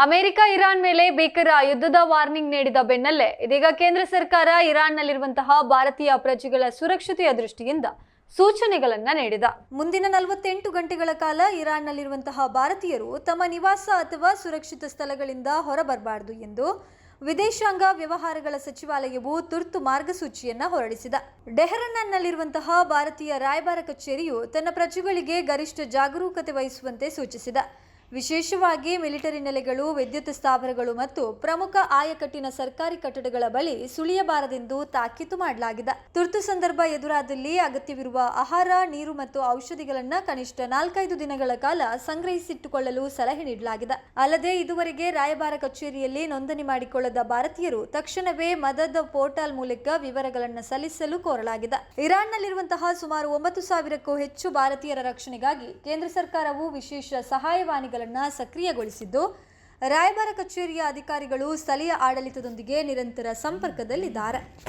America Iran ಮೇಲೆ ಭೀಕರ ಯುದ್ಧದ ವಾರ್ನಿಂಗ್ ನೀಡಿದ ಬೆನ್ನಲ್ಲೇ ಇದೀಗ ಕೇಂದ್ರ ಸರ್ಕಾರ ಇರಾನ್ನಲ್ಲಿರುವಂತಹ ಭಾರತೀಯ ಪ್ರಜೆಗಳ ಸುರಕ್ಷತೆಯ ದೃಷ್ಟಿಯಿಂದ ಸೂಚನೆಗಳನ್ನ ನೀಡಿದ. ಮುಂದಿನ 48 ಗಂಟೆಗಳ ಕಾಲ ಇರಾನ್ನಲ್ಲಿರುವಂತಹ ಭಾರತೀಯರು ತಮ್ಮ ನಿವಾಸ ಅಥವಾ ಸುರಕ್ಷಿತ ಸ್ಥಳಗಳಿಂದ ಹೊರಬರಬಾರದು ಎಂದು ವಿದೇಶಾಂಗ ವ್ಯವಹಾರಗಳ ಸಚಿವಾಲಯವು ತುರ್ತು ಮಾರ್ಗಸೂಚಿಯನ್ನ ಹೊರಡಿಸಿದೆ. ಡೆಹರಾನ್ನಲ್ಲಿರುವಂತಹ ಭಾರತೀಯ ರಾಯಭಾರ ಕಚೇರಿಯು ತನ್ನ ಪ್ರಜೆಗಳಿಗೆ ಗರಿಷ್ಠ ಜಾಗರೂಕತೆ ವಹಿಸುವಂತೆ ಸೂಚಿಸಿದೆ. ವಿಶೇಷವಾಗಿ ಮಿಲಿಟರಿ ನೆಲೆಗಳು, ವಿದ್ಯುತ್ ಸ್ಥಾವರಗಳು ಮತ್ತು ಪ್ರಮುಖ ಆಯಕಟ್ಟಿನ ಸರ್ಕಾರಿ ಕಟ್ಟಡಗಳ ಬಳಿ ಸುಳಿಯಬಾರದೆಂದು ತಾಕೀತು ಮಾಡಲಾಗಿದೆ. ತುರ್ತು ಸಂದರ್ಭ ಎದುರಾದಲ್ಲಿ ಅಗತ್ಯವಿರುವ ಆಹಾರ, ನೀರು ಮತ್ತು ಔಷಧಿಗಳನ್ನು ಕನಿಷ್ಠ 4-5 ದಿನಗಳ ಕಾಲ ಸಂಗ್ರಹಿಸಿಟ್ಟುಕೊಳ್ಳಲು ಸಲಹೆ ನೀಡಲಾಗಿದೆ. ಅಲ್ಲದೆ ಇದುವರೆಗೆ ರಾಯಭಾರ ಕಚೇರಿಯಲ್ಲಿ ನೋಂದಣಿ ಮಾಡಿಕೊಳ್ಳದ ಭಾರತೀಯರು ತಕ್ಷಣವೇ ಮದದ್ ಪೋರ್ಟಲ್ ಮೂಲಕ ವಿವರಗಳನ್ನು ಸಲ್ಲಿಸಲು ಕೋರಲಾಗಿದೆ. ಇರಾನ್ನಲ್ಲಿರುವಂತಹ ಸುಮಾರು 9,000ಕ್ಕೂ ಹೆಚ್ಚು ಭಾರತೀಯರ ರಕ್ಷಣೆಗಾಗಿ ಕೇಂದ್ರ ಸರ್ಕಾರವು ವಿಶೇಷ ಸಹಾಯವಾಣಿಗಳನ್ನು ಸಕ್ರಿಯಗೊಳಿಸಿದ್ದು, ರಾಯಭಾರ ಕಚೇರಿಯ ಅಧಿಕಾರಿಗಳು ಸ್ಥಳೀಯ ಆಡಳಿತದೊಂದಿಗೆ ನಿರಂತರ ಸಂಪರ್ಕದಲ್ಲಿದ್ದಾರೆ.